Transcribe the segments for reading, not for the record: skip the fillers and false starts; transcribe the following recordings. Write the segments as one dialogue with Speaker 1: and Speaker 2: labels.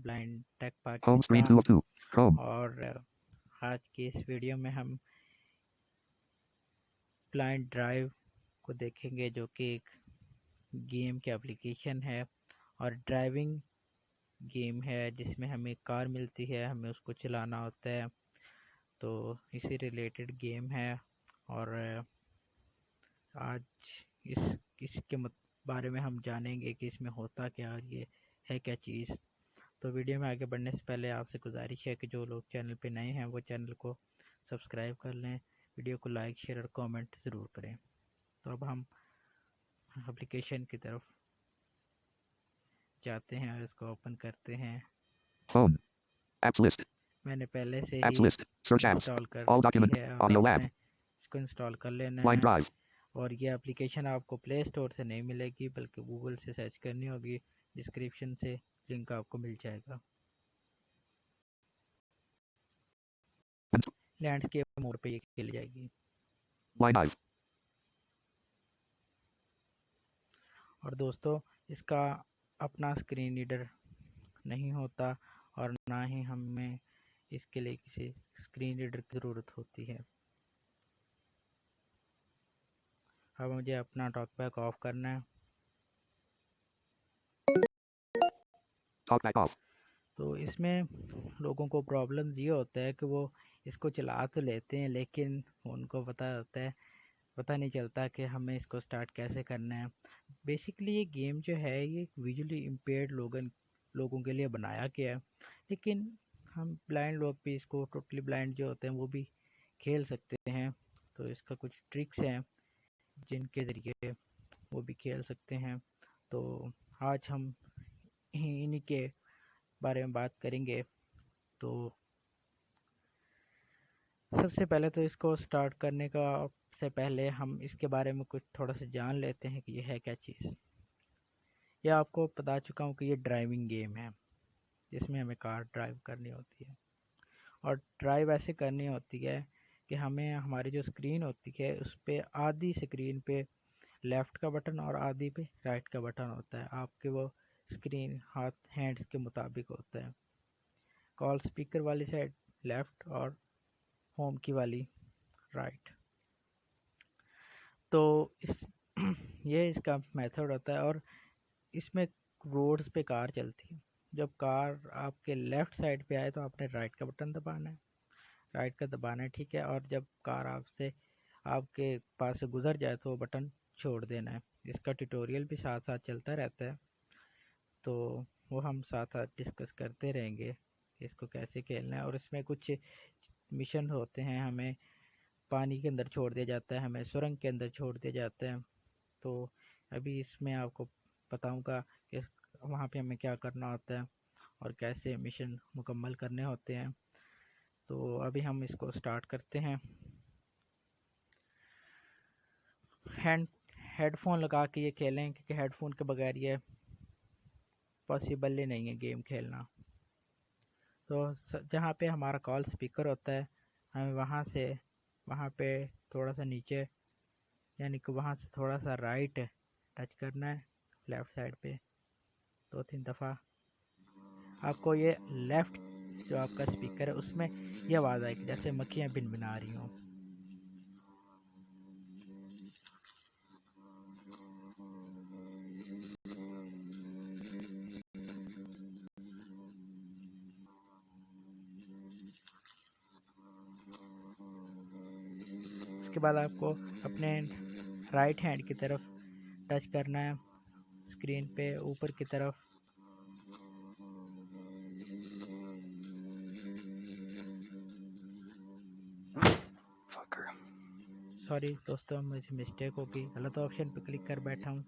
Speaker 1: Blind tech
Speaker 2: Home screen 2
Speaker 1: Pakistan.
Speaker 2: of 2. Chrome.
Speaker 1: और आज की इस वीडियो में हम ब्लाइंड ड्राइव को देखेंगे, जो कि एक गेम की एप्लीकेशन है और ड्राइविंग गेम है, जिसमें हमें कार मिलती है, हमें उसको चलाना होता है। तो इसी रिलेटेड गेम है और आज इसके बारे में हम जानेंगे कि इसमें होता क्या और ये है क्या चीज़। तो वीडियो में आगे बढ़ने से पहले आपसे गुजारिश है कि जो लोग चैनल पे नए हैं वो चैनल को सब्सक्राइब कर लें, वीडियो को लाइक शेयर और कमेंट ज़रूर करें। तो अब हम एप्लीकेशन की तरफ जाते हैं और इसको ओपन करते हैं।
Speaker 2: Phone. Apps list.
Speaker 1: मैंने पहले से
Speaker 2: Apps
Speaker 1: ही
Speaker 2: list. Search apps.
Speaker 1: इंस्टॉल कर
Speaker 2: All
Speaker 1: रखी
Speaker 2: document.
Speaker 1: है और
Speaker 2: Audio
Speaker 1: आपने
Speaker 2: lab.
Speaker 1: इसको इंस्टॉल कर लेना
Speaker 2: Blind
Speaker 1: है।
Speaker 2: drive.
Speaker 1: और ये एप्लीकेशन आपको प्ले स्टोर से नहीं मिलेगी, बल्कि गूगल से सर्च करनी होगी। डिस्क्रिप्शन से लिंक आपको मिल जाएगा। लैंडस्केप मोड पे ये खेल जाएगी।
Speaker 2: Blind drive.
Speaker 1: और दोस्तों, इसका अपना स्क्रीन रीडर नहीं होता और ना ही हमें इसके लिए किसी स्क्रीन रीडर की ज़रूरत होती है। अब मुझे अपना टॉकबैक ऑफ करना है।
Speaker 2: Talkback off.
Speaker 1: तो इसमें लोगों को प्रॉब्लम्स ये होता है कि वो इसको चला तो लेते हैं, लेकिन उनको पता नहीं चलता कि हमें इसको स्टार्ट कैसे करना है। बेसिकली ये गेम जो है ये विजुअली इम्पेयर्ड लोगों के लिए बनाया गया है, लेकिन हम ब्लाइंड लोग भी इसको, टोटली ब्लाइंड जो होते हैं वो भी खेल सकते हैं। तो इसका कुछ ट्रिक्स हैं जिनके ज़रिए वो भी खेल सकते हैं। तो आज हम इन्हीं के बारे में बात करेंगे। तो सबसे पहले तो इसको स्टार्ट करने का से पहले हम इसके बारे में कुछ थोड़ा सा जान लेते हैं कि ये है क्या चीज़। ये आपको बता चुका हूँ कि ये ड्राइविंग गेम है, जिसमें हमें कार ड्राइव करनी होती है। और ड्राइव ऐसे करनी होती है कि हमें हमारी जो स्क्रीन होती है उस पर आधी स्क्रीन पे लेफ़्ट का बटन और आधी पे राइट का बटन होता है। आपके वो स्क्रीन हाथ हैंड्स के मुताबिक होता है। कॉल स्पीकर वाली साइड लेफ़्ट और होम की वाली राइट। तो इस ये इसका मेथड होता है। और इसमें रोड्स पे कार चलती है। जब कार आपके लेफ़्ट साइड पे आए तो आपने राइट का बटन दबाना है, राइट का दबाना है, ठीक है। और जब कार आपके पास से गुजर जाए तो वो बटन छोड़ देना है। इसका ट्यूटोरियल भी साथ साथ चलता रहता है, तो वो हम साथ साथ डिस्कस करते रहेंगे इसको कैसे खेलना है। और इसमें कुछ मिशन होते हैं, हमें पानी के अंदर छोड़ दिया जाता है, हमें सुरंग के अंदर छोड़ दिया जाता है। तो अभी इसमें आपको बताऊंगा कि वहाँ पे हमें क्या करना होता है और कैसे मिशन मुकम्मल करने होते हैं। तो अभी हम इसको स्टार्ट करते हैं। हेडफोन लगा के ये खेलें, क्योंकि हेडफोन के बगैर ये पॉसिबल ही नहीं है गेम खेलना। तो जहाँ पे हमारा कॉल स्पीकर होता है, हमें वहाँ पे थोड़ा सा नीचे, यानी कि वहाँ से थोड़ा सा राइट टच करना है लेफ़्ट साइड पे 2-3 दफ़ा। आपको ये लेफ़्ट जो आपका स्पीकर है उसमें ये आवाज़ आएगी जैसे मक्खियाँ भिनभिना रही हों। उसके बाद आपको अपने राइट हैंड की तरफ टच करना है स्क्रीन पे ऊपर की तरफ। सॉरी दोस्तों, मुझे मिस्टेक होगी, गलत ऑप्शन पे क्लिक कर बैठा हूँ।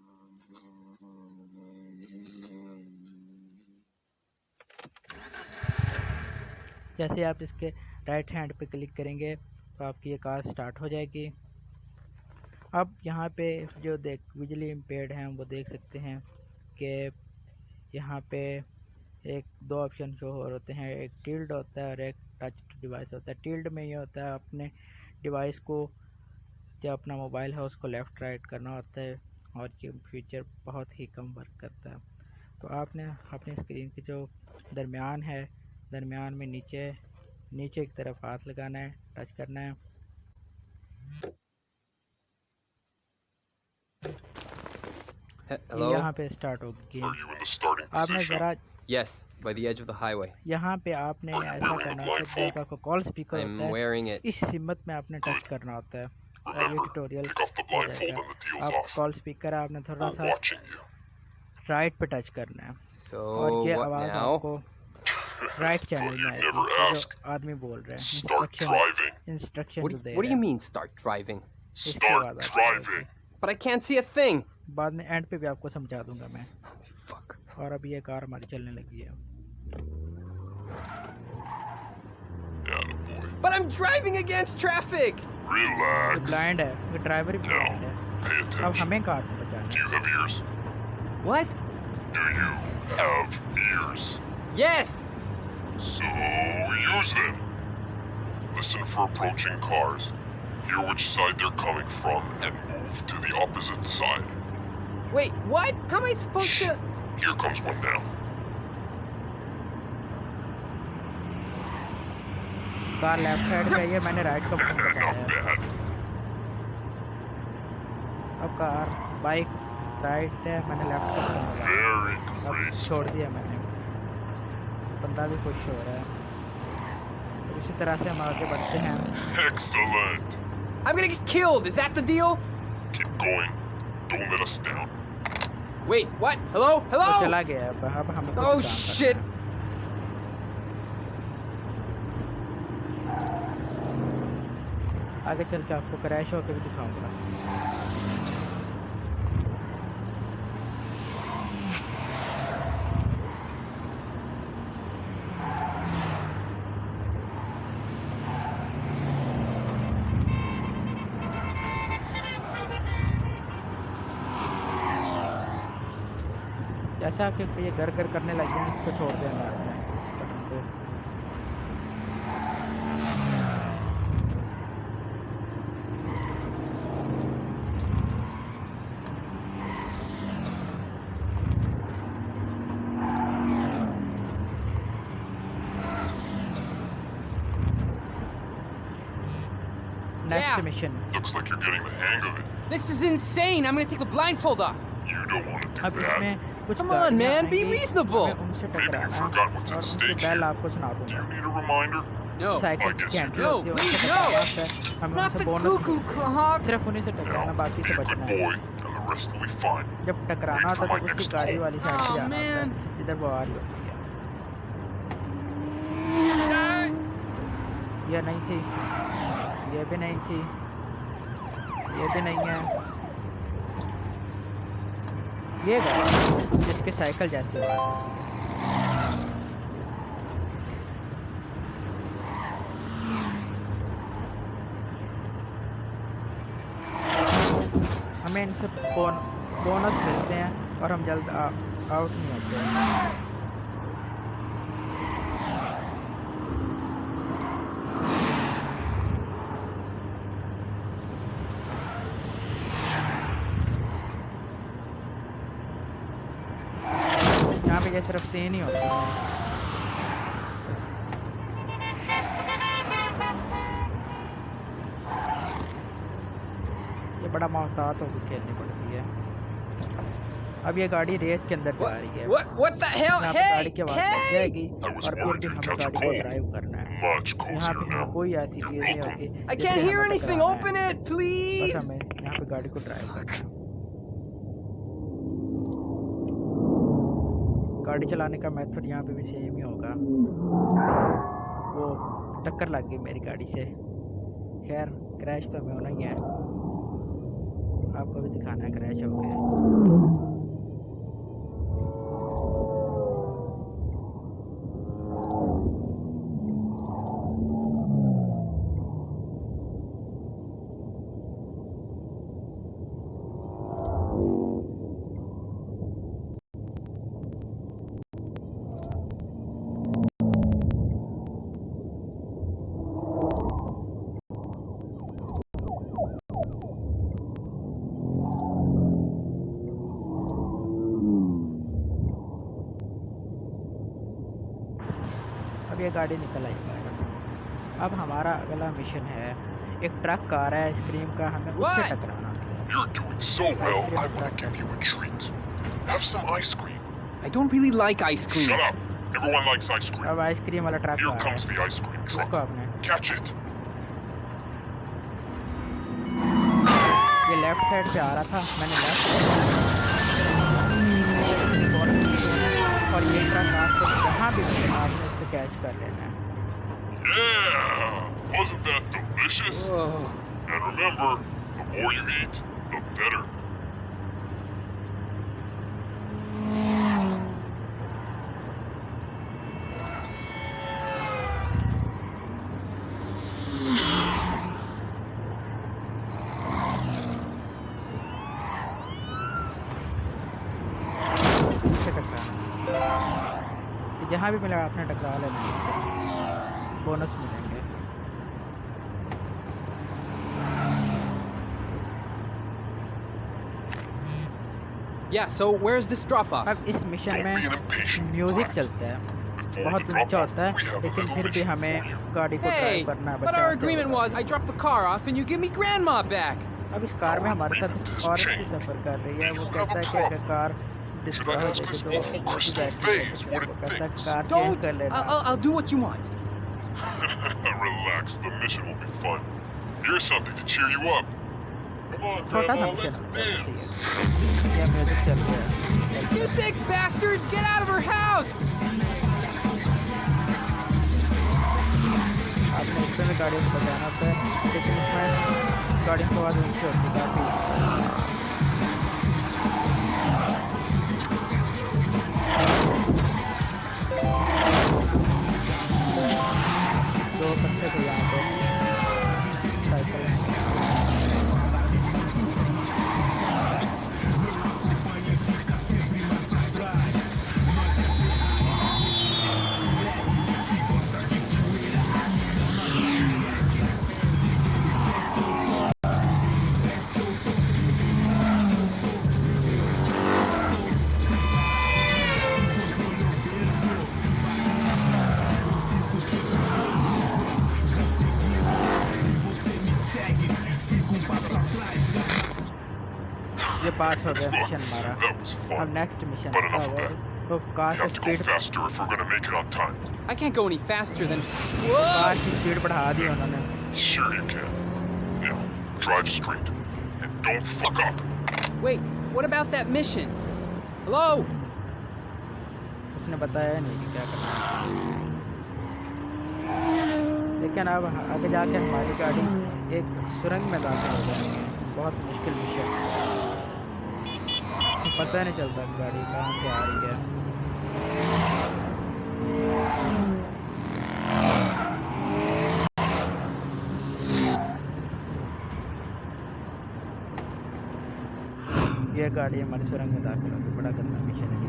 Speaker 1: जैसे आप इसके राइट हैंड पे क्लिक करेंगे तो आपकी ये कार स्टार्ट हो जाएगी। अब यहाँ पे जो विजुअली इम्पेयर्ड हैं वो देख सकते हैं कि यहाँ पे दो ऑप्शन शो हो होते हैं, एक टिल्ड होता है और एक टच डिवाइस होता है। टिल्ड में ये होता है अपने डिवाइस को, जो अपना मोबाइल है उसको लेफ़्ट राइट करना होता है, और ये फीचर बहुत ही कम वर्क करता है। तो आपने अपनी स्क्रीन की जो दरमियान है, दरमियान में नीचे नीचे की तरफ हाथ लगाना है, टच करना है। ये
Speaker 3: Hello?
Speaker 1: यहाँ पे स्टार्ट होगी
Speaker 4: Are
Speaker 1: game.
Speaker 4: you in the starting
Speaker 1: आपने
Speaker 4: position?
Speaker 1: ज़रा
Speaker 3: Yes, by the edge of the highway.
Speaker 1: यहाँ पे आपने
Speaker 4: Are you
Speaker 1: ऐसा
Speaker 4: wearing the
Speaker 1: करना होता है,
Speaker 4: blindfold?
Speaker 1: जो आपका कॉल स्पीकर
Speaker 3: I'm
Speaker 1: होता है
Speaker 3: wearing it.
Speaker 1: इस सिमत में आपने टच
Speaker 4: Good.
Speaker 1: करना होता है और ये
Speaker 4: Remember,
Speaker 1: tutorial
Speaker 4: take off the
Speaker 1: हो
Speaker 4: blindfold
Speaker 1: जाएगा।
Speaker 4: and the deal's
Speaker 1: आप
Speaker 4: off.
Speaker 1: कॉल स्पीकर है, आपने थोड़ा
Speaker 4: We're
Speaker 1: सा
Speaker 4: watching you.
Speaker 1: राइट पे टच करना है
Speaker 3: So
Speaker 1: और ये
Speaker 3: what
Speaker 1: आवाज़
Speaker 3: now?
Speaker 1: आपको राइट
Speaker 4: Thought
Speaker 1: चैनल में
Speaker 4: you'd
Speaker 1: आएगी,
Speaker 4: never
Speaker 1: जो
Speaker 4: ask.
Speaker 1: आदमी बोल रहे हैं,
Speaker 4: Start driving.
Speaker 1: इंस्ट्रक्शन
Speaker 3: What
Speaker 1: जो
Speaker 3: do,
Speaker 1: दे
Speaker 3: what do
Speaker 1: रहे
Speaker 3: you
Speaker 1: हैं।
Speaker 3: mean start driving?
Speaker 1: इसके
Speaker 4: Start
Speaker 1: बाद आपको
Speaker 4: driving.
Speaker 3: But I can't see a thing.
Speaker 1: बाद में एंड पे भी आपको समझा दूंगा मैं।
Speaker 3: Fuck.
Speaker 1: और अब ये कार हमारी चलने लगी है।
Speaker 4: Attaboy.
Speaker 3: But I'm driving against traffic.
Speaker 1: ये
Speaker 4: Relax.
Speaker 1: ब्लाइंड है, ये ड्राइवर भी ब्लाइंड है।
Speaker 4: Pay
Speaker 1: अब
Speaker 4: attention.
Speaker 1: हमें कार को बचाना
Speaker 4: Do
Speaker 1: है।
Speaker 4: you have ears?
Speaker 3: What?
Speaker 4: Do you have ears?
Speaker 3: Yes.
Speaker 4: So use them. Listen for approaching cars. Hear which side they're coming from and move to the opposite side.
Speaker 3: Wait, what? How am I supposed
Speaker 4: Shh.
Speaker 3: to?
Speaker 4: Here comes one now.
Speaker 1: Car left side पे आई है, मैंने right का button दबाया
Speaker 4: Not
Speaker 1: है।
Speaker 4: bad.
Speaker 1: अब car bike right है, मैंने left का बटन दबाया।
Speaker 4: Very
Speaker 1: अब छोड़
Speaker 4: graceful.
Speaker 1: दिया मैंने। बंदा भी खुश हो रहा है। तो इसी तरह से हम आगे बढ़ते हैं।
Speaker 4: Excellent.
Speaker 3: I'm gonna get killed. Is that the deal?
Speaker 4: Keep going. Don't let us down.
Speaker 3: Wait, what? Hello?
Speaker 1: वो
Speaker 3: Hello?
Speaker 1: चला गया है, अब हमें कुछ
Speaker 3: Oh
Speaker 1: काम करना
Speaker 3: shit.
Speaker 1: है। आगे चल के आपको क्रैश होकर भी दिखाऊंगा। जैसा कि ये घर घर करने लग गए हैं, इसको छोड़ देना है बटन को। Next
Speaker 3: Yeah.
Speaker 1: Mission.
Speaker 4: Looks like you're getting the hang of it.
Speaker 3: This is insane. I'm gonna take the blindfold off.
Speaker 4: You don't want to do
Speaker 1: अब
Speaker 4: that.
Speaker 1: इसमें कुछ
Speaker 3: Come on,
Speaker 1: गाड़ियाँ
Speaker 3: man, be
Speaker 1: आएंगी,
Speaker 3: reasonable.
Speaker 1: हमें उनसे
Speaker 4: Maybe you
Speaker 1: टकराना है
Speaker 4: forgot what's
Speaker 1: और
Speaker 4: at
Speaker 1: उनकी
Speaker 4: stake
Speaker 1: बैल
Speaker 4: here.
Speaker 1: आपको सुना
Speaker 4: Do
Speaker 1: दूंगा।
Speaker 4: you need a reminder?
Speaker 3: No.
Speaker 1: Cycle
Speaker 4: I guess
Speaker 1: की
Speaker 4: you
Speaker 1: एंट्री
Speaker 3: do.
Speaker 1: होती है,
Speaker 3: No,
Speaker 1: उनसे
Speaker 3: please,
Speaker 1: टकराना
Speaker 3: no.
Speaker 1: होता है, हमें
Speaker 3: Not
Speaker 1: उनसे
Speaker 3: the
Speaker 1: बोनस
Speaker 3: cuckoo
Speaker 1: मिलता है।
Speaker 3: clock.
Speaker 1: सिर्फ उन्हीं से टकराना,
Speaker 4: Now,
Speaker 1: बाकी
Speaker 4: be
Speaker 1: से
Speaker 4: a good
Speaker 1: बचना है।
Speaker 4: boy, and the rest will be fine.
Speaker 1: जब टकराना
Speaker 4: Wait
Speaker 1: होता
Speaker 4: for
Speaker 1: है
Speaker 4: my
Speaker 1: तो उसी
Speaker 4: next
Speaker 1: गाड़ी
Speaker 4: call.
Speaker 1: वाली साइड पे
Speaker 3: Oh,
Speaker 1: जाना होता है,
Speaker 3: man.
Speaker 1: जिधर वो आ रही होती है। ये नहीं थी, ये भी नहीं थी, ये भी नहीं है। ये गाड़ी जिसके साइकिल जैसी आवाज होती है। हमें इनसे बोनस मिलते हैं और हम जल्द आउट नहीं होते हैं। यहाँ पे ये सिर्फ 3 ही होती है। ये बड़ा मोहतात होकर खेलनी पड़ती है। अब ये गाड़ी रेत के अंदर जा रही है।
Speaker 3: What the hell?
Speaker 1: यहाँ पे गाड़ी
Speaker 3: Hey!
Speaker 1: की आवाज़ लग
Speaker 3: Hey!
Speaker 1: जाएगी
Speaker 4: I was
Speaker 1: और फिर
Speaker 4: worried
Speaker 1: भी
Speaker 4: you'd
Speaker 1: हमें
Speaker 4: catch a
Speaker 1: गाड़ी को
Speaker 4: cold.
Speaker 1: ड्राइव करना है।
Speaker 4: Much
Speaker 1: यहाँ
Speaker 4: cozier
Speaker 1: पे
Speaker 4: now.
Speaker 1: हमें कोई ऐसी
Speaker 4: You're
Speaker 1: चीज़ नहीं
Speaker 4: welcome.
Speaker 1: होगी
Speaker 3: I
Speaker 1: जिससे
Speaker 3: can't hear
Speaker 1: हमें
Speaker 3: anything.
Speaker 1: टकराना है।
Speaker 3: Open it,
Speaker 1: बस
Speaker 3: please.
Speaker 1: हमें यहाँ पे गाड़ी को ड्राइव करना है। गाड़ी चलाने का मेथड यहाँ पे भी सेम ही होगा। वो टक्कर लग गई मेरी गाड़ी से। खैर क्रैश तो हमें होना ही है, आपको भी दिखाना है क्रैश हो गया। अब ये गाड़ी निकल आई बाहर। अब हमारा अगला मिशन है, एक ट्रक आ रहा है आइसक्रीम का, हमें उससे
Speaker 3: What?
Speaker 1: टकराना है।
Speaker 4: You're doing so well,
Speaker 1: Ice cream
Speaker 4: I want
Speaker 1: truck.
Speaker 4: to give you a treat. Have some ice cream.
Speaker 3: I don't really like ice cream.
Speaker 4: Shut up. Everyone likes ice cream.
Speaker 1: अब ice cream वाला truck
Speaker 4: Here
Speaker 1: आ रहा
Speaker 4: comes
Speaker 1: है,
Speaker 4: the ice cream
Speaker 1: इसको
Speaker 4: truck.
Speaker 1: आपने
Speaker 4: Catch it.
Speaker 1: ये left side पे आ रहा था, मैंने लेफ्ट और ये ट्रक आपको जहाँ भी मिले आपने इसको कैच कर लेना है।
Speaker 4: Yeah! Wasn't that delicious?
Speaker 3: Whoa.
Speaker 4: And remember, the more you eat, the better.
Speaker 1: इससे टकराना, ये जहाँ भी मिला आपने टकरा लेना है, इससे बोनस मिलेंगे।
Speaker 3: Yeah, so where's this drop off?
Speaker 1: अब इस मिशन
Speaker 4: Don't be an
Speaker 1: में
Speaker 4: impatient
Speaker 1: म्यूजिक
Speaker 4: brat.
Speaker 1: चलता है,
Speaker 4: Before
Speaker 1: बहुत
Speaker 4: the drop
Speaker 1: ऊंचा
Speaker 4: off,
Speaker 1: होता है,
Speaker 4: we have a
Speaker 1: लेकिन
Speaker 4: little
Speaker 1: फिर भी
Speaker 4: mission
Speaker 1: हमें
Speaker 4: for you.
Speaker 1: गाड़ी को
Speaker 3: Hey,
Speaker 1: ड्राइव करना है,
Speaker 3: but our
Speaker 1: बचाते
Speaker 3: agreement
Speaker 1: हुए।
Speaker 3: was I drop the car off and you give me grandma back.
Speaker 1: अब इस कार में हमारे साथ
Speaker 4: agreement has
Speaker 1: औरत भी
Speaker 4: changed.
Speaker 1: सफर कर रही है,
Speaker 4: Do
Speaker 1: वो
Speaker 4: you
Speaker 1: कहता
Speaker 4: have
Speaker 1: है
Speaker 4: a
Speaker 1: कि अगर
Speaker 4: problem?
Speaker 1: Car
Speaker 4: Should
Speaker 1: destroy
Speaker 4: I
Speaker 1: हो
Speaker 4: ask
Speaker 1: जाएगी
Speaker 4: this
Speaker 1: तो
Speaker 4: awful
Speaker 1: वो भी
Speaker 4: crystal
Speaker 1: बैठ
Speaker 4: phase what
Speaker 1: वो
Speaker 4: it
Speaker 1: कहता है
Speaker 4: thinks?
Speaker 1: Car change
Speaker 3: Don't.
Speaker 1: कर लेना।
Speaker 3: I'll do what you want.
Speaker 4: Relax, the mission will be fun. Here's something to cheer you up. Come on,
Speaker 1: छोटा सा
Speaker 4: Grandma,
Speaker 1: मिशन
Speaker 4: let's
Speaker 1: होता है
Speaker 4: dance.
Speaker 1: ये म्यूजिक चल रहा है।
Speaker 3: You sick bastards! Get out of her house!
Speaker 1: आपने इसमें भी गाड़ियों को बचाना होता है, लेकिन इसमें गाड़ियों की आवाज़ ऊंची होती है काफ़ी। दो बच्चे थे यहाँ पे साइकिल में। ये पास हो गया मिशन हमारा।
Speaker 4: That was
Speaker 1: अब
Speaker 4: fun.
Speaker 1: नेक्स्ट मिशन
Speaker 4: But
Speaker 1: था
Speaker 4: enough of
Speaker 1: वो
Speaker 4: that.
Speaker 1: वो
Speaker 4: We
Speaker 1: कार की
Speaker 4: have to go
Speaker 1: speed
Speaker 4: faster if we're gonna make it on time.
Speaker 3: I can't go any faster than.
Speaker 1: Car
Speaker 3: Whoa!
Speaker 1: की speed बढ़ा दी उन्होंने।
Speaker 4: Sure you can. Now, drive straight. And don't fuck up.
Speaker 3: Wait, what about that mission? Hello?
Speaker 1: उसने बताया नहीं कि क्या करना है। लेकिन अब आगे जाके हमारी गाड़ी एक सुरंग में दाखिल हो जाएगी, बहुत मुश्किल मिशन। पता नहीं चलता कि गाड़ी कहाँ से आ रही है। ये गाड़ी हमारी सुरंग में दाखिल होगी, बड़ा गंदा मिशन है ये।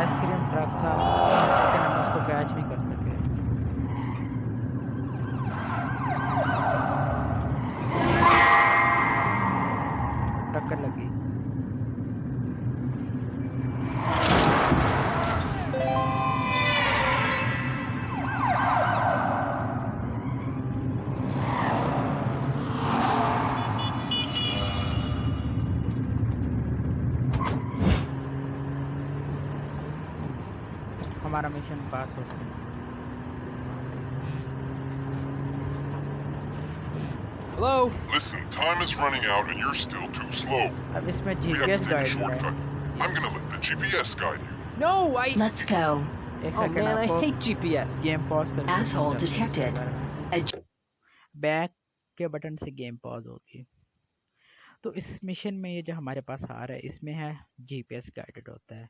Speaker 1: आइसक्रीम ट्रक था, लेकिन हम उसको कैच नहीं कर सके। टक्कर लगी। हमारा मिशन पास हो गया।
Speaker 3: Hello?
Speaker 4: Listen, time is running out and you're still too slow.
Speaker 1: अब इसमें
Speaker 4: We have to
Speaker 1: GPS
Speaker 4: take a
Speaker 1: guide है।
Speaker 4: shortcut. I'm gonna let the GPS guide you.
Speaker 3: No, I.
Speaker 5: Let's go.
Speaker 1: एक
Speaker 3: Oh
Speaker 1: second
Speaker 3: man, I
Speaker 1: आपको
Speaker 3: hate GPS.
Speaker 1: Game pause करके
Speaker 5: Asshole
Speaker 1: समझाता हूँ इसके
Speaker 5: detected.
Speaker 1: बारे में। बैक के बटन से गेम पॉज होगी। तो इस मिशन में ये जो हमारे पास आ रहा है, इसमें है जीपीएस गाइडेड होता है।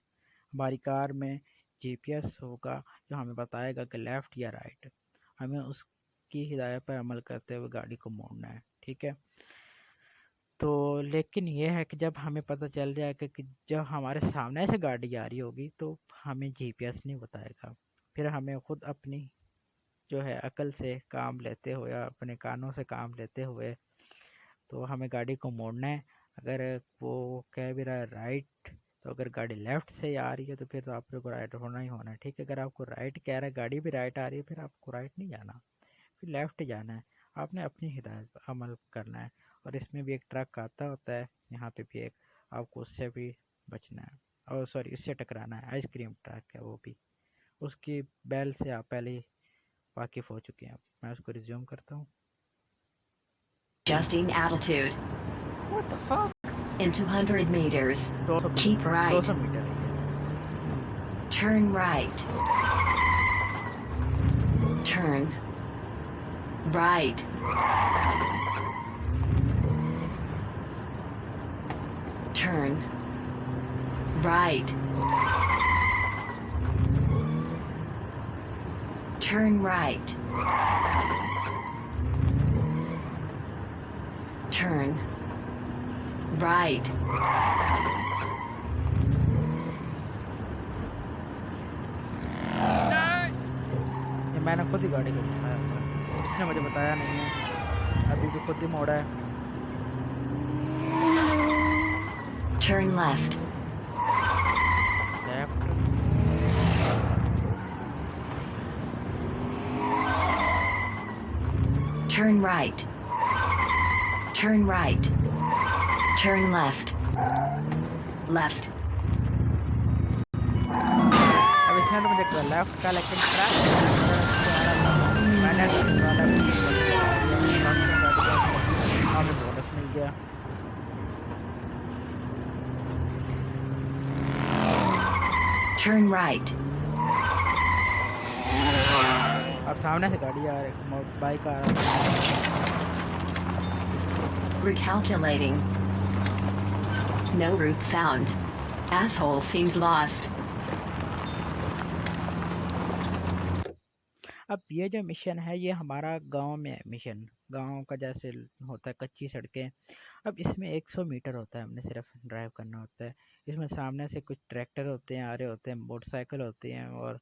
Speaker 1: हमारी कार में जीपीएस होगा जो हमें बताएगा कि लेफ़्ट या राइट। हमें उसकी हिदायत पर अमल करते हुए गाड़ी को मोड़ना है, ठीक है। तो लेकिन ये है कि जब हमें पता चल जाएगा कि जब हमारे सामने से गाड़ी आ रही होगी तो हमें जीपीएस नहीं बताएगा, फिर हमें खुद अपनी जो है अकल से काम लेते हुए या अपने कानों से काम लेते हुए तो हमें गाड़ी को मोड़ना है। अगर वो कह भी रहा है राइट, तो अगर गाड़ी लेफ्ट से आ रही है तो फिर तो आपको राइट होना ही होना है, ठीक है। अगर आपको राइट कह रहा है, गाड़ी भी राइट आ रही है, फिर आपको राइट नहीं जाना, फिर लेफ्ट जाना है। आपने अपनी हिदायत पर अमल करना है। और इसमें भी एक ट्रक आता होता है, यहाँ पे भी एक, आपको उससे भी बचना है, और सॉरी इससे टकराना है। आइसक्रीम ट्रक है वो भी, उसकी बैल से आप पहले ही वाकिफ हो चुके हैं। मैं उसको रिज्यूम करता हूँ।
Speaker 5: Adjusting altitude.
Speaker 3: What the fuck?
Speaker 5: In 200 meters,
Speaker 1: 200
Speaker 5: keep right.
Speaker 1: 200 metre है ये।
Speaker 5: Turn right. Turn right. Turn right. Turn right. Turn right.
Speaker 1: ये मैंने खुद ही गाड़ी को बताया था, इसने मुझे बताया नहीं है, अभी भी खुद ही मोड़ा है।
Speaker 5: Turn left.
Speaker 1: Left,
Speaker 5: Turn right. Turn right. Turn left. Left.
Speaker 1: अब इसने तो मुझे लेफ्ट का लेकिन ट्रैक मैंने हमें बोनस मिल गया।
Speaker 5: Turn right.
Speaker 1: अब सामने से गाड़ी आ रही, बाइक आ रहा है।
Speaker 5: Recalculating. No route found. Asshole seems lost.
Speaker 1: अब ये जो मिशन है ये हमारा गांव में मिशन, गांव का जैसे होता है कच्ची सड़कें। अब इसमें 100 मीटर होता है, हमने सिर्फ ड्राइव करना होता है। इसमें सामने से कुछ ट्रैक्टर होते हैं, आ रहे होते हैं, मोटरसाइकिल होते हैं और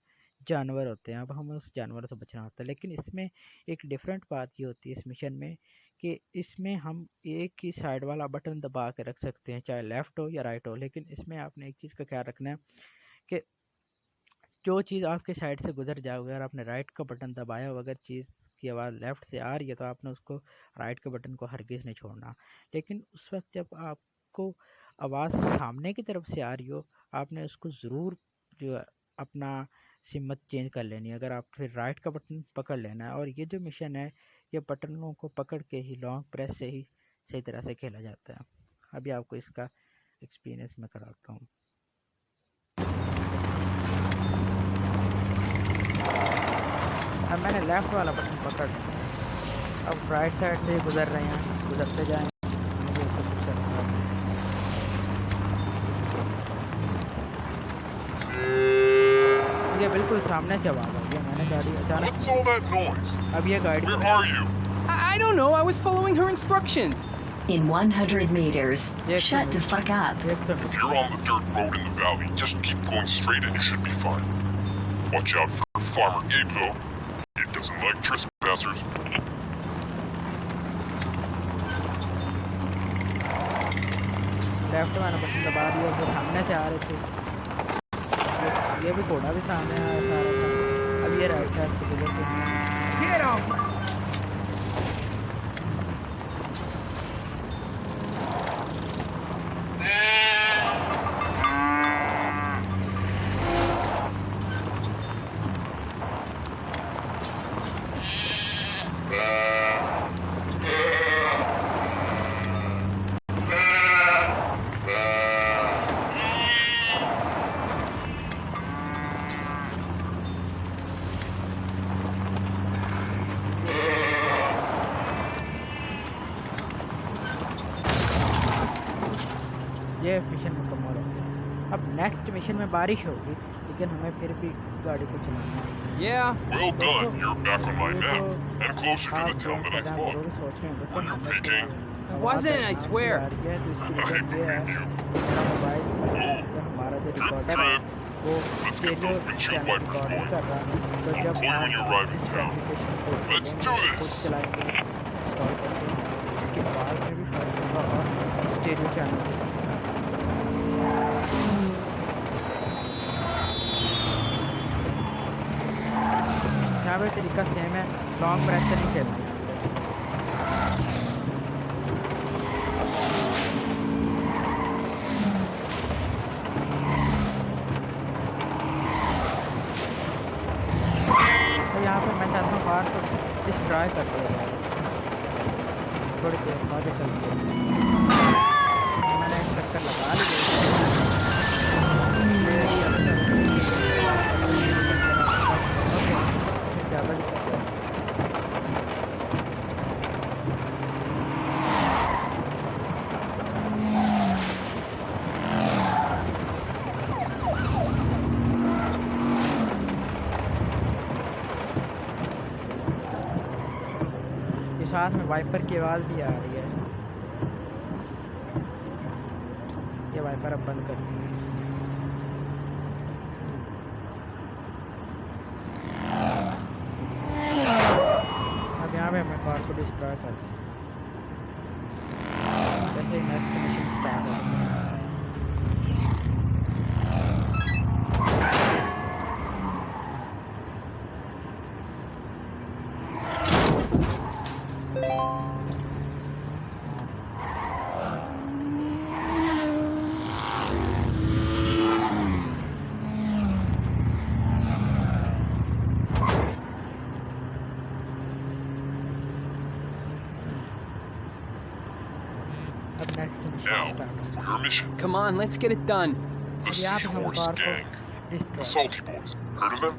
Speaker 1: जानवर होते हैं। अब हमें उस जानवर से बचना होता है। लेकिन इसमें एक डिफरेंट बात ये होती है इस मिशन में कि इसमें हम एक ही साइड वाला बटन दबा के रख सकते हैं, चाहे लेफ़्ट हो या राइट हो। लेकिन इसमें आपने एक चीज़ का ख्याल रखना है कि जो चीज़ आपके साइड से गुजर जाओगे, अगर आपने राइट का बटन दबाया हो, अगर चीज़ की आवाज़ लेफ़्ट से आ रही है तो आपने उसको राइट के बटन को हरगिज़ नहीं छोड़ना। लेकिन उस वक्त जब आपको आवाज़ सामने की तरफ से आ रही हो, आपने उसको ज़रूर जो है अपना सिमत चेंज कर लेनी है। अगर आप फिर राइट का बटन पकड़ लेना है। और ये जो मिशन है ये बटनों को पकड़ के ही लॉन्ग प्रेस से ही सही तरह से खेला जाता है। अभी आपको इसका एक्सपीरियंस मैं कराता हूँ। अब मैंने लेफ़्ट वाला बटन पकड़, अब राइट साइड से गुजर रहे हैं, गुजरते जाएं। मुझे सब कुछ करना है। ये बिल्कुल सामने से आवाज़ आ गई, मैंने गाड़ी अचानक,
Speaker 4: What's all that noise?
Speaker 1: अब ये गाड़ी
Speaker 4: Where are you?
Speaker 3: I don't know. I was following her instructions.
Speaker 5: In 100 meters.
Speaker 1: Yes,
Speaker 5: Shut the
Speaker 1: sir.
Speaker 5: fuck up.
Speaker 1: 100
Speaker 4: If you're on the dirt road in the valley, just keep going straight and you should be fine. Watch out for Farmer Abe, though. He doesn't like trespassers.
Speaker 1: Left वाला button दबा दिया, जो सामने से आ रहे थे। ये भी घोड़ा भी सामने आ रहा था। अब ये राइट साइड पे गुजर के
Speaker 3: Get off!
Speaker 1: ये मिशन मुकम्मल हो गया। अब नेक्स्ट मिशन में बारिश होगी, लेकिन हमें फिर भी गाड़ी को चलाना है।
Speaker 3: Yeah.
Speaker 4: Well done, you're back on my
Speaker 1: ये
Speaker 4: map,
Speaker 1: तो
Speaker 4: and closer to the
Speaker 1: आप
Speaker 4: town that I
Speaker 1: पता
Speaker 4: fought.
Speaker 1: जरूर सोच रहे हैं,
Speaker 4: Were you
Speaker 1: हम लोग
Speaker 4: peeking?
Speaker 3: I wasn't, I swear.
Speaker 1: आ रही है तो इसकी
Speaker 4: I
Speaker 1: वजह ये है
Speaker 4: believe you.
Speaker 1: मेरा मोबाइल
Speaker 4: Oh,
Speaker 1: या हमारा जो
Speaker 4: drip,
Speaker 1: रिकॉर्डर है
Speaker 4: drip.
Speaker 1: वो
Speaker 4: Let's get
Speaker 1: stereo
Speaker 4: those windshield
Speaker 1: channel
Speaker 4: wipers
Speaker 1: record नहीं
Speaker 4: going.
Speaker 1: कर रहा तो
Speaker 4: I'll
Speaker 1: जब
Speaker 4: call you when you
Speaker 1: आप
Speaker 4: arrive in
Speaker 1: इस
Speaker 4: town.
Speaker 1: एप्लीकेशन को
Speaker 4: Let's
Speaker 1: खोलेंगे
Speaker 4: do
Speaker 1: खुद
Speaker 4: this.
Speaker 1: चलाएंगे इंस्टॉल करेंगे इसके बाद में भी फर्क होगा और स्टीरियो चैनल भी यहाँ पे तरीका सेम है लॉन्ग प्रेस से नहीं खेलना तो यहाँ पे मैं चाहता हूँ कार को डिस्ट्रॉय कर दिया जाए थोड़ी देर आगे चलते हैं मैंने एक चक्कर लगा लिया ज़्यादा भी कर दिया ये साथ में वाइपर की आवाज़ भी आ रही है ये वाइपर अब बंद कर दी है इसने अब यहाँ पे हमें कार को डिस्ट्रॉय कर दिया जैसे ही नेक्स्ट मिशन स्टार्ट होगा अब next mission
Speaker 4: Now,
Speaker 1: start
Speaker 4: for your mission.
Speaker 3: Come on, let's get it done.
Speaker 4: The
Speaker 1: अब यहाँ पे हम
Speaker 4: Seahorse
Speaker 1: कार को
Speaker 4: Gang. The
Speaker 1: destroy
Speaker 4: Salty Boys. Heard of them?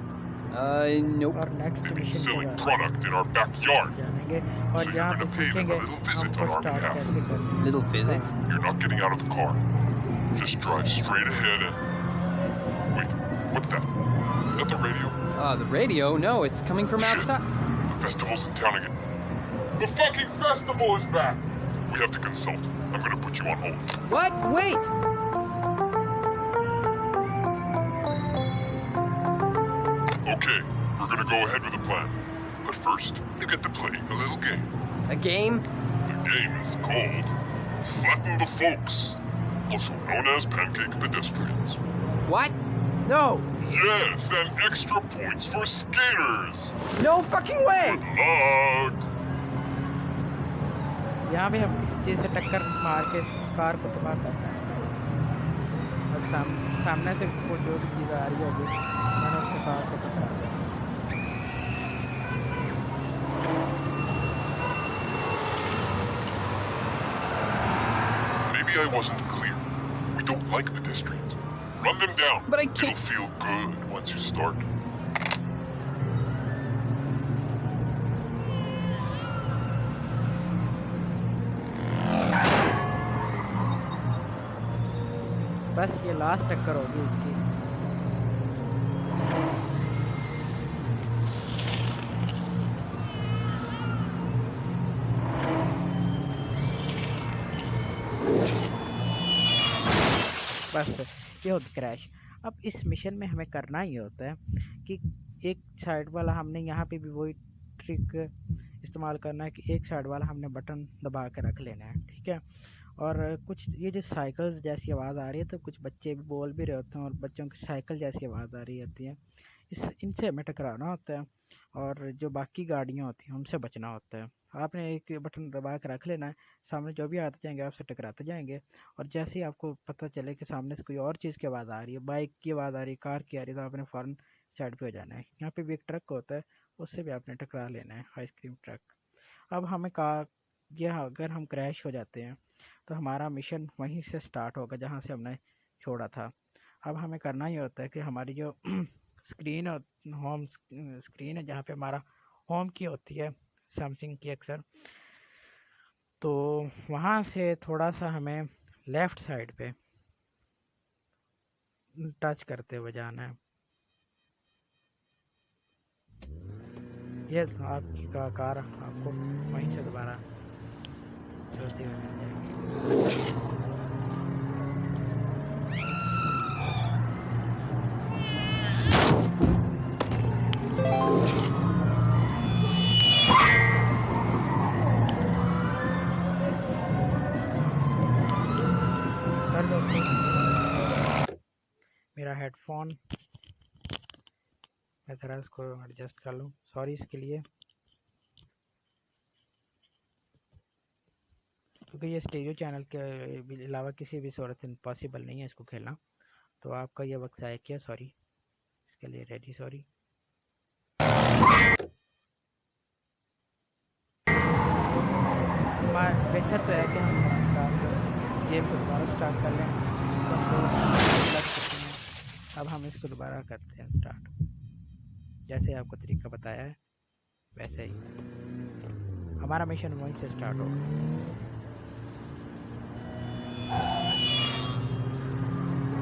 Speaker 3: Nope.
Speaker 1: और नेक्स्ट
Speaker 4: They've been
Speaker 1: मिशन के
Speaker 4: selling
Speaker 1: बाद
Speaker 4: product in our backyard.
Speaker 1: जानेंगे
Speaker 4: So
Speaker 1: और
Speaker 4: you're
Speaker 1: यहाँ पे
Speaker 4: gonna pay them a
Speaker 1: सीखेंगे
Speaker 4: little visit
Speaker 1: हमको
Speaker 4: on our
Speaker 1: स्टार्ट
Speaker 4: behalf.
Speaker 1: कैसे करना है
Speaker 3: Little visit?
Speaker 4: You're not getting out of the car. Just drive straight ahead and... Wait, what's that? Is that the radio?
Speaker 3: The radio? No, it's coming from
Speaker 4: Shit.
Speaker 3: outside.
Speaker 4: The festival's in town again. The fucking festival is back! We have to consult. I'm gonna put you on hold.
Speaker 3: What? Wait!
Speaker 4: Okay, we're gonna go ahead with the plan. But first, you get to play a little game.
Speaker 3: A game?
Speaker 4: The game is called Flatten the Folks, also known as Pancake Pedestrians.
Speaker 3: What? No!
Speaker 4: Yes, and extra points for skaters.
Speaker 3: No fucking way!
Speaker 4: Good luck.
Speaker 1: यहाँ भी हम इस चीज़ से टक्कर मार के car को तबाह करना है और सामने से वो जो भी चीज़ आ रही होगी मैंने उससे कार को टकरा दिया
Speaker 4: Maybe I wasn't clear. We don't like pedestrians. Run them down.
Speaker 3: But I
Speaker 4: It'll
Speaker 3: can't.
Speaker 4: feel good once you start.
Speaker 1: बस ये लास्ट टक्कर होगी इसकी बस ये होता क्रैश अब इस मिशन में हमें करना ही होता है कि एक साइड वाला हमने यहाँ पे भी वही ट्रिक इस्तेमाल करना है कि एक साइड वाला हमने बटन दबा के रख लेना है ठीक है और कुछ ये जो साइकिल्स जैसी आवाज़ आ रही है तो कुछ बच्चे भी बोल भी रहे होते हैं और बच्चों की साइकिल जैसी आवाज़ आ रही होती है इनसे हमें टकराना होता है और जो बाकी गाड़ियाँ होती हैं उनसे बचना होता है आपने एक बटन दबा कर रख लेना है सामने जो भी आते जाएंगे आपसे टकराते जाएंगे और जैसे ही आपको पता चले कि सामने से कोई और चीज़ की आवाज़ आ रही है बाइक की आवाज़ आ रही है कार की आ रही है तो आपने फ़ौरन साइड पे हो जाना है यहाँ पे भी एक ट्रक होता है उससे भी आपने टकरा लेना है आइसक्रीम ट्रक अब हमें कार यह अगर हम क्रैश हो जाते हैं तो हमारा मिशन वहीं से स्टार्ट होगा जहाँ से हमने छोड़ा था अब हमें करना ही होता है कि हमारी जो स्क्रीन होम स्क्रीन है जहाँ पे हमारा होम की होती है सैमसंग की अक्सर तो वहाँ से थोड़ा सा हमें लेफ़्ट साइड पे टच करते हुए जाना है ये आपकी कार आपको वहीं से दोबारा चलती हुई मिल जाएगी। सर दोस्तों, मेरा हेडफोन मैं ज़रा इसको एडजस्ट कर लूँ, सॉरी इसके लिए, क्योंकि ये स्टीरियो चैनल के अलावा किसी भी सूरत में पॉसिबल नहीं है इसको खेलना। तो आपका ये वक्त ज़ाया किया, सॉरी इसके लिए, रेडी सॉरी। बेहतर तो है कि हम गेम को दोबारा स्टार्ट कर लें, तो हम तो लग सकते हैं। अब हम इसको दोबारा करते हैं स्टार्ट, जैसे आपको तरीका बताया है वैसे ही हमारा मिशन वहीं से स्टार्ट होगा।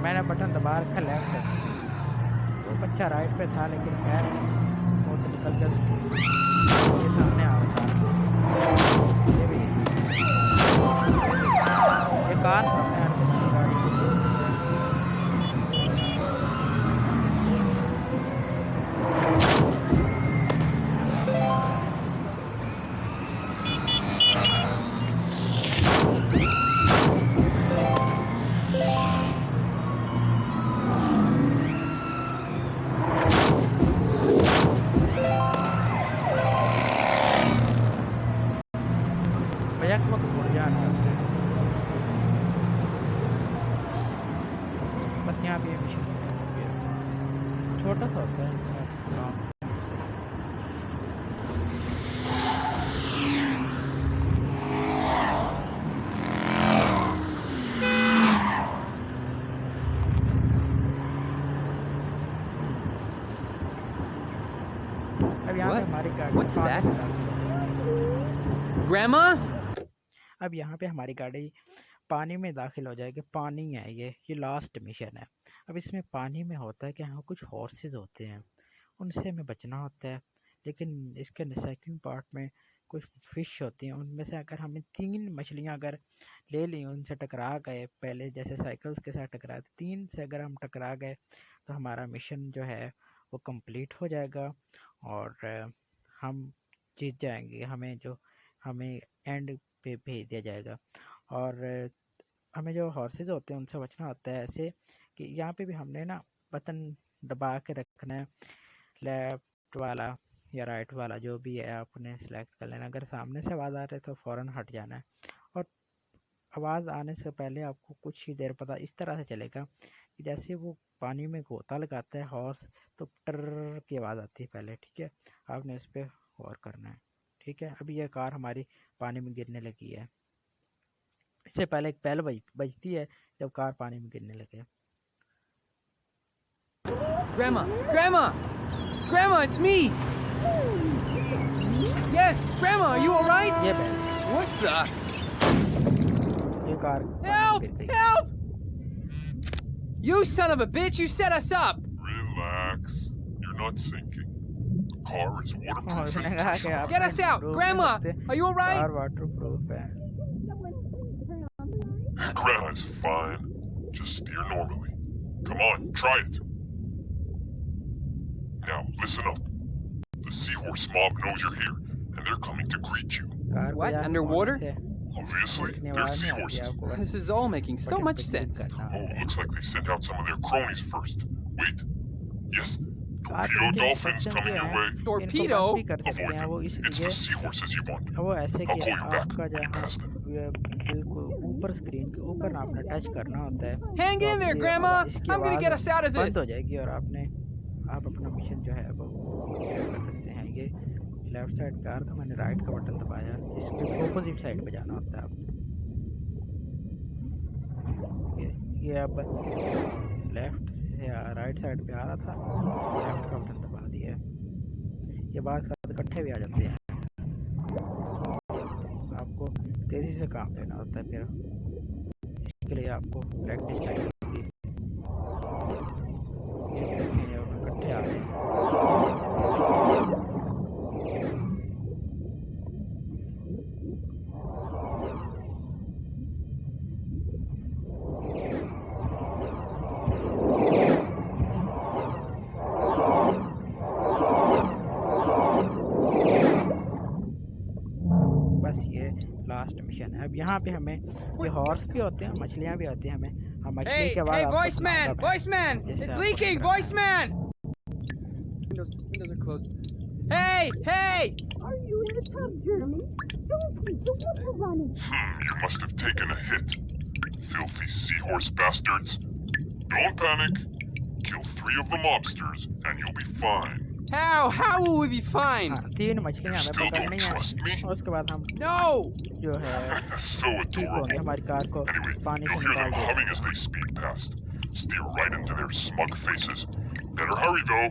Speaker 1: मैंने बटन दबा रखा लेफ्ट, वो बच्चा राइट पे था लेकिन खैर वो तो निकल गया, ये सामने आ रहा था। ये भी ये कार सामने आ रही थी गाड़ी की। बस यहाँ पे मिशन खत्म हो गया, छोटा सा होता है काम। अब यहाँ पे हमारी गाड़ी
Speaker 3: What's that?
Speaker 1: पानी में दाखिल
Speaker 3: Grandma?
Speaker 1: अब यहाँ पे हमारी गाड़ी पानी में दाखिल हो जाएगी। पानी है ये लास्ट मिशन है। अब इसमें पानी में होता है कि हाँ कुछ हॉर्सेस होते हैं, उनसे हमें बचना होता है। लेकिन इसके सेकंड पार्ट में कुछ फिश होती हैं, उनमें से अगर हमें 3 मछलियाँ अगर ले ली, उनसे टकरा गए, पहले जैसे साइकिल्स के साथ टकराए, 3 से अगर हम टकरा गए तो हमारा मिशन जो है वो कंप्लीट हो जाएगा और हम जीत जाएंगे। हमें एंड पे भेज दिया जाएगा। और हमें जो हॉर्सेस होते हैं उनसे बचना होता है, ऐसे कि यहाँ पे भी हमने ना बटन दबा के रखना है, लेफ्ट वाला या राइट वाला जो भी है आपने सेलेक्ट कर लेना। अगर सामने से आवाज़ आ रही है तो फ़ौरन हट जाना है, और आवाज़ आने से पहले आपको कुछ ही देर पता इस तरह से चलेगा कि जैसे वो पानी में गोता लगाता है हॉर्स, तो टर की आवाज़ आती है पहले, ठीक है। आपने इस पर गौर करना है, ठीक है। अभी यह कार हमारी पानी में गिरने लगी है। इससे पहले एक बैल बजती है जब कार पानी में गिरने लगे।
Speaker 3: Grandma! Grandma! Grandma, it's me! Yes, Grandma, are you alright?
Speaker 1: ये बैल,
Speaker 3: What the?
Speaker 1: ये कार पानी में
Speaker 3: Help!
Speaker 1: गिर गई।
Speaker 3: Help! You son of a bitch, you set us up!
Speaker 4: Relax. You're not sinking. The car is waterproof
Speaker 1: उसने
Speaker 4: and
Speaker 1: कहा कि
Speaker 4: pressure.
Speaker 1: आप
Speaker 3: Get us out! Grandma, are you alright?
Speaker 1: Car waterproof है।
Speaker 4: Your grandma's fine. Just steer normally. Come on, try it. Now, listen up. The Seahorse mob knows you're here, and they're coming to greet you.
Speaker 1: Car को
Speaker 3: What?
Speaker 1: जाके
Speaker 3: Underwater?
Speaker 1: वहाँ से
Speaker 4: Obviously,
Speaker 1: देखने
Speaker 4: they're
Speaker 1: आवाज़ नहीं आती
Speaker 4: seahorses.
Speaker 1: आपको, बस
Speaker 3: This is all making so
Speaker 1: button
Speaker 3: much
Speaker 1: पे क्लिक
Speaker 3: sense.
Speaker 1: करना
Speaker 4: Oh,
Speaker 1: होता है।
Speaker 4: looks like they sent out some of their cronies first. Wait. Yes,
Speaker 1: आप
Speaker 4: torpedo
Speaker 1: इनके
Speaker 4: dolphins
Speaker 1: instructions
Speaker 4: coming
Speaker 1: जो
Speaker 4: your
Speaker 1: हैं,
Speaker 4: way.
Speaker 1: इनको
Speaker 3: Torpedo?
Speaker 1: बंद भी कर सकते
Speaker 4: Avoid
Speaker 1: हैं वो,
Speaker 4: them. It's
Speaker 1: इसलिए
Speaker 4: the Seahorses you want.
Speaker 1: वो ऐसे
Speaker 4: I'll
Speaker 1: कि
Speaker 4: call you back
Speaker 1: आपका
Speaker 4: when you
Speaker 1: जहाँ
Speaker 4: pass them.
Speaker 1: ये बिल्कुल ऊपर स्क्रीन के ऊपर ना आपने टच करना होता है,
Speaker 3: Hang
Speaker 1: तो
Speaker 3: in there,
Speaker 1: आपकी
Speaker 3: Grandma!
Speaker 1: इसकी
Speaker 3: I'm gonna get
Speaker 1: आवाज़
Speaker 3: us out of this!
Speaker 1: बंद हो जाएगी और आप अपना मिशन जो है वो कंप्लीट कर सकते हैं। ये लेफ्ट साइड पे आ रहा था, मैंने राइट का बटन दबाया, इसके ऑपोजिट साइड पे जाना होता है आपने। ये अब लेफ्ट से राइट साइड पे आ रहा था, लेफ्ट का बटन दबा दिया है। ये बात करते इकट्ठे भी आ जाते हैं, आपको तेज़ी से काम लेना होता है, फिर इसके लिए आपको प्रैक्टिस चाहिए होगी। ये देखें, ये इकट्ठे आ रहे हैं। यहाँ पे हमें ये हॉर्स भी होते हैं, मछलियाँ भी होती हैं हमें। हम मछली
Speaker 3: Hey,
Speaker 1: के बाद
Speaker 3: hey,
Speaker 1: आपको
Speaker 3: voice
Speaker 1: सुनाऊंगा
Speaker 3: man,
Speaker 1: मैं।
Speaker 3: voice man!
Speaker 1: जैसे
Speaker 3: It's
Speaker 1: आपको
Speaker 3: leaking,
Speaker 1: लग रहा
Speaker 3: voice man! Windows are closed. Hey, hey!
Speaker 6: Are you in the tub, Jeremy? Don't be. The water running.
Speaker 4: You must have taken a hit. Filthy seahorse bastards. Don't panic. Kill 3 of the mobsters, and you'll be fine.
Speaker 3: How? How will we be fine?
Speaker 1: हाँ, 3 मछलियाँ
Speaker 4: You
Speaker 1: हमें
Speaker 4: still don't
Speaker 1: पकड़नी है
Speaker 4: trust me?
Speaker 1: और उसके बाद हम
Speaker 3: No!
Speaker 1: जो है
Speaker 4: So
Speaker 1: ठीक होंगे,
Speaker 4: adorable.
Speaker 1: हमारी कार को
Speaker 4: Anyway,
Speaker 1: पानी
Speaker 4: you'll
Speaker 1: से
Speaker 4: hear
Speaker 1: निकाल
Speaker 4: them
Speaker 1: देंगे।
Speaker 4: humming as they speed past. Steer right into their smug faces. Better hurry, though.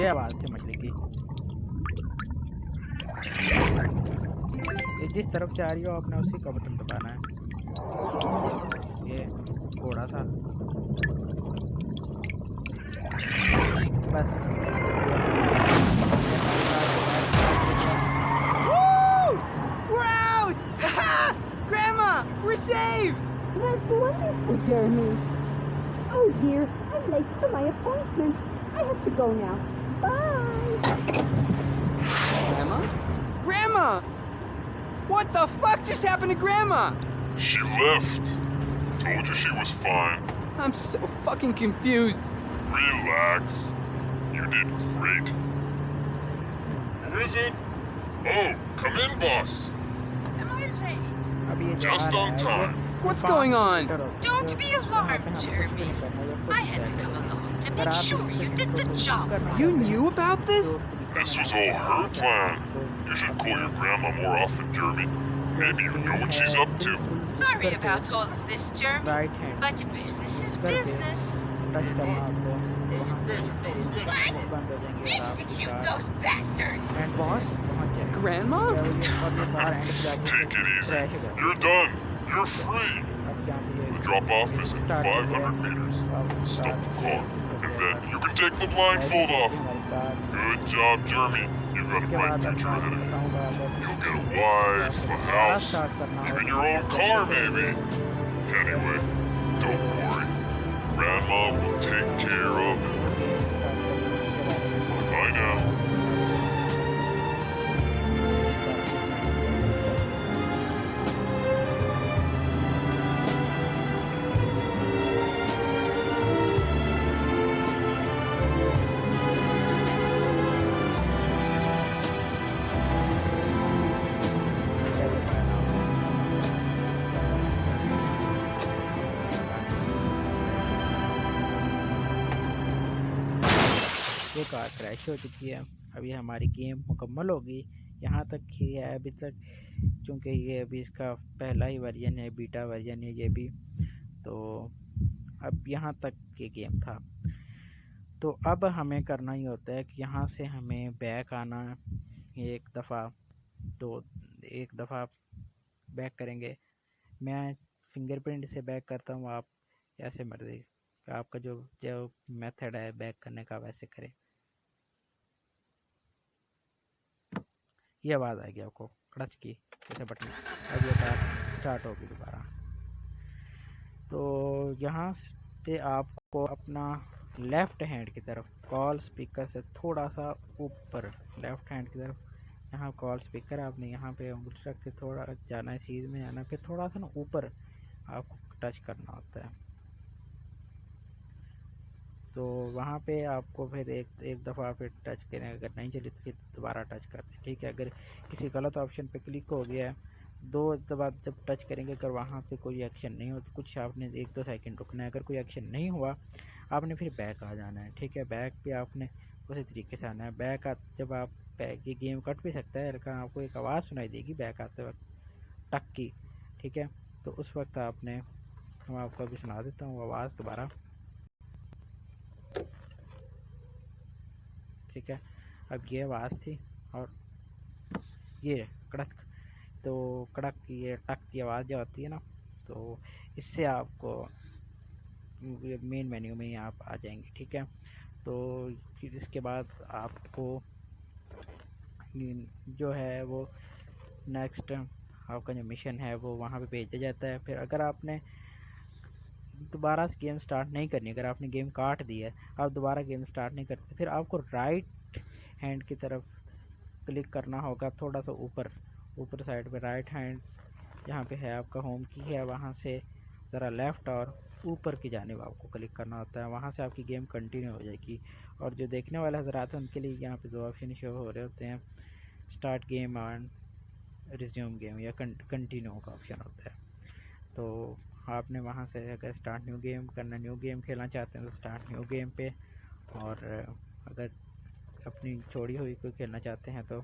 Speaker 1: ये आवाज़ थी मछली की। ये जिस तरफ से आ रही हो आपने उसी का बटन दबाना है। ये थोड़ा सा बस।
Speaker 3: Woo! We're out! Grandma, we're saved!
Speaker 6: That's wonderful, Jeremy. Oh dear, I'm late for my appointment. I have to go now. Bye.
Speaker 3: Grandma? Grandma! What the fuck just happened to Grandma?
Speaker 4: She left. Told you she was fine.
Speaker 3: I'm so fucking confused.
Speaker 4: Relax. You did great. Who is it? Oh, come in, boss.
Speaker 7: Am I late?
Speaker 1: अब ये
Speaker 4: Just
Speaker 1: जा रहा
Speaker 4: on
Speaker 1: है,
Speaker 4: time.
Speaker 1: ये
Speaker 3: What's
Speaker 1: 5
Speaker 3: going on?
Speaker 1: Metre होती है,
Speaker 7: Don't
Speaker 1: तो
Speaker 7: be
Speaker 1: यहाँ पे
Speaker 7: alarmed,
Speaker 1: हमें कुछ भी
Speaker 7: Jeremy.
Speaker 1: नहीं करना, ये खुद
Speaker 7: I
Speaker 1: ही
Speaker 7: had to
Speaker 1: जाएगा।
Speaker 7: come along to
Speaker 1: अगर
Speaker 7: make
Speaker 1: आप
Speaker 7: sure
Speaker 1: इस
Speaker 7: you
Speaker 1: सेकंड
Speaker 7: did
Speaker 1: को
Speaker 7: the
Speaker 1: कुछ
Speaker 7: job
Speaker 1: करना
Speaker 7: right.
Speaker 3: You
Speaker 1: चाहते हैं,
Speaker 3: knew about
Speaker 1: जो
Speaker 3: this?
Speaker 1: तरीका
Speaker 4: This
Speaker 1: मैंने
Speaker 4: was all
Speaker 1: बताया
Speaker 4: her
Speaker 1: है,
Speaker 4: plan.
Speaker 1: तो
Speaker 4: You should call your grandma more often, Jeremy. Maybe you know what she's up to.
Speaker 7: Sorry about all of this, Jeremy.
Speaker 1: Right hand
Speaker 7: But business is
Speaker 1: करके
Speaker 7: business.
Speaker 1: Touch करना आपको, तो वहाँ पे instructions बंद हो जाएंगे और आपकी
Speaker 7: Execute
Speaker 1: car
Speaker 7: those bastards.
Speaker 1: And
Speaker 3: Boss?
Speaker 1: पहुँच जाएगी।
Speaker 3: Grandma?
Speaker 1: और ये कार एंड पे जाके
Speaker 4: Take it easy.
Speaker 1: क्रैश हो जाएगी।
Speaker 4: You're done. You're free.
Speaker 1: अब यहाँ पे ये
Speaker 4: The drop-off is in
Speaker 1: start हो गया,
Speaker 4: 500 meters.
Speaker 1: अब
Speaker 4: Stop the
Speaker 1: कार
Speaker 4: car,
Speaker 1: हो
Speaker 4: and
Speaker 1: गया,
Speaker 4: then you can take the blindfold off.
Speaker 1: हमारी car.
Speaker 4: Good job, Jeremy. You've got a
Speaker 1: इसके
Speaker 4: bright
Speaker 1: बाद
Speaker 4: future
Speaker 1: मैं
Speaker 4: ahead of you.
Speaker 1: बताऊंगा अगर
Speaker 4: You'll get a wife, a house,
Speaker 1: start करना
Speaker 4: even
Speaker 1: हो
Speaker 4: your own car, maybe. Anyway, don't worry. Grandma will take care of everything. Bye now.
Speaker 1: ये car crash हो चुकी है। अभी हमारी गेम मुकम्मल होगी, यहाँ तक ही है अभी तक, क्योंकि ये अभी इसका पहला ही वर्जन है, बीटा वर्जन है ये भी। तो अब यहाँ तक ये गेम था। तो अब हमें करना ही होता है कि यहाँ से हमें बैक आना है एक दफ़ा, तो एक दफ़ा बैक करेंगे। मैं फिंगरप्रिंट से बैक करता हूँ, आप जैसे मर्ज़ी, आपका जो जो मेथड है बैक करने का वैसे करें। ये आवाज़ आएगी आपको क्लच की जैसे बटन, अब ये कार स्टार्ट होगी दोबारा। तो यहाँ पे आपको अपना लेफ़्ट हैंड की तरफ कॉल स्पीकर से थोड़ा सा ऊपर, लेफ़्ट हैंड की तरफ यहाँ कॉल स्पीकर, आपने यहाँ पे उंगली रख के थोड़ा जाना है, सीध में जाना है, फिर थोड़ा सा ना ऊपर आपको टच करना होता है। तो वहाँ पे आपको फिर एक दफ़ा फिर टच करें, अगर नहीं चली तो फिर दोबारा टच करते हैं, ठीक है। अगर किसी गलत ऑप्शन पे क्लिक हो गया है, 2 दफ़ा जब टच करेंगे, अगर वहाँ पे कोई एक्शन नहीं हो तो कुछ आपने 1-2 सेकंड रुकना है। अगर कोई एक्शन नहीं हुआ आपने फिर बैक आ जाना है, ठीक है। बैक पे आपने उसी तरीके से आना है। बैक जब आप बैक, ये गेम कट भी सकता है, लेकिन आपको एक आवाज़ सुनाई देगी बैक आते वक्त टक की, ठीक है। तो उस वक्त आपने, मैं आपको अभी सुना देता हूँ आवाज़ दोबारा, ठीक है। अब ये आवाज़ थी और ये कड़क, तो कड़क की ये टक की आवाज़ जो आती है ना, तो इससे आपको मेन मेन्यू में आप आ जाएंगे, ठीक है। तो फिर इसके बाद आपको जो है वो नेक्स्ट आपका जो मिशन है वो वहाँ पे भेजा जाता है। फिर अगर आपने दोबारा से गेम स्टार्ट नहीं करनी, अगर आपने गेम काट दी है, आप दोबारा गेम स्टार्ट नहीं करते, फिर आपको राइट हैंड की तरफ क्लिक करना होगा थोड़ा सा ऊपर, ऊपर साइड पे राइट हैंड जहाँ पे है आपका होम की है, वहाँ से ज़रा लेफ़्ट और ऊपर की जानिब आपको क्लिक करना होता है। वहाँ से आपकी गेम कंटिन्यू हो जाएगी। और जो देखने वाले हज़रात हैं उनके लिए यहाँ पे 2 ऑप्शन शो हो रहे होते हैं, start game and resume game, या कंटिन्यू का ऑप्शन होता है। तो आपने वहाँ से अगर स्टार्ट न्यू गेम करना, न्यू गेम खेलना चाहते हैं तो स्टार्ट न्यू गेम पे, और अगर अपनी छोड़ी हुई कोई खेलना चाहते हैं तो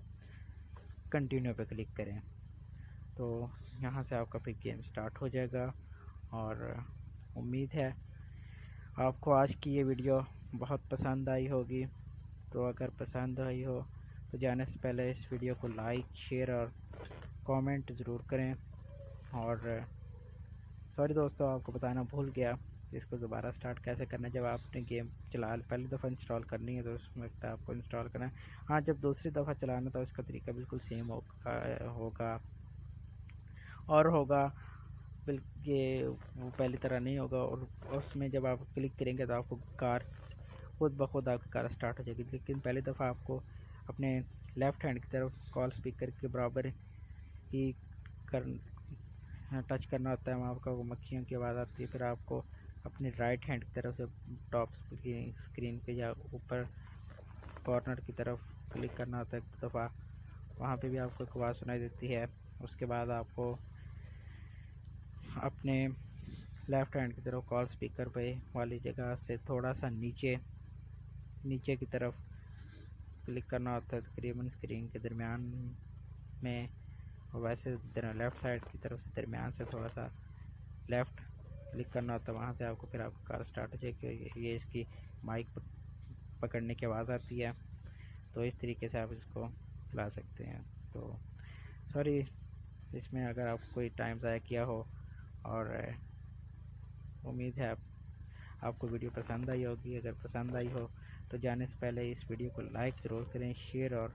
Speaker 1: कंटिन्यू पे क्लिक करें। तो यहाँ से आपका फिर गेम स्टार्ट हो जाएगा। और उम्मीद है आपको आज की ये वीडियो बहुत पसंद आई होगी। तो अगर पसंद आई हो तो जाने से पहले इस वीडियो को लाइक, शेयर और कमेंट ज़रूर करें। और सॉरी दोस्तों, आपको बताना भूल गया इसको दोबारा स्टार्ट कैसे करना है। जब आपने गेम पहली दफ़ा इंस्टॉल करनी है तो उसमें आपको इंस्टॉल करना है। हाँ, जब दूसरी दफ़ा चलाना तो उसका तरीका बिल्कुल सेम होगा और होगा ये वो पहली तरह नहीं होगा। और उसमें जब आप क्लिक करेंगे तो आपको कार खुद ब खुद आपकी कार स्टार्ट हो जाएगी। लेकिन पहली दफ़ा आपको अपने लेफ़्ट हैंड की तरफ कॉल स्पीकर के बराबर ही कर टच करना होता है। वहाँ आपको मक्खियों की आवाज़ आती है। फिर आपको अपने राइट हैंड की तरफ से टॉप स्क्रीन पे या ऊपर कॉर्नर की तरफ क्लिक करना होता है एक दफ़ा। वहाँ पे भी आपको एक आवाज़ सुनाई देती है। उसके बाद आपको अपने लेफ़्ट हैंड की तरफ कॉल स्पीकर पे वाली जगह से थोड़ा सा नीचे की तरफ क्लिक करना होता है, तकरीबन स्क्रीन के दरमियान में। और वैसे लेफ़्ट साइड की तरफ से दरमियान से थोड़ा सा लेफ़्ट क्लिक करना होता है। वहाँ से आपको फिर आपकी कार स्टार्ट हो जाएगी। ये इसकी माइक पकड़ने की आवाज़ आती है। तो इस तरीके से आप इसको चला सकते हैं। तो सॉरी इसमें अगर आप कोई टाइम ज़ाया किया हो। और उम्मीद है आपको वीडियो पसंद आई होगी। अगर पसंद आई हो तो जाने से पहले इस वीडियो को लाइक ज़रूर करें, शेयर और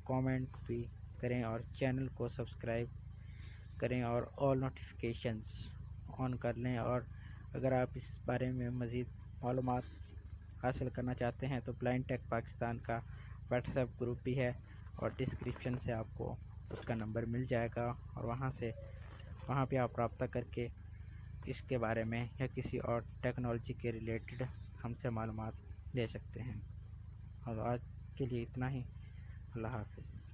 Speaker 1: कमेंट भी करें, और चैनल को सब्सक्राइब करें और ऑल नोटिफिकेशंस ऑन कर लें। और अगर आप इस बारे में मज़ीद मालूमात हासिल करना चाहते हैं तो ब्लाइंड टेक पाकिस्तान का व्हाट्सएप ग्रुप भी है, और डिस्क्रिप्शन से आपको उसका नंबर मिल जाएगा। और वहाँ पे आप रब्ता करके इसके बारे में या किसी और टेक्नोलॉजी के रिलेटेड हमसे मालूमात ले सकते हैं। और आज के लिए इतना ही। अल्लाह हाफ़िज़।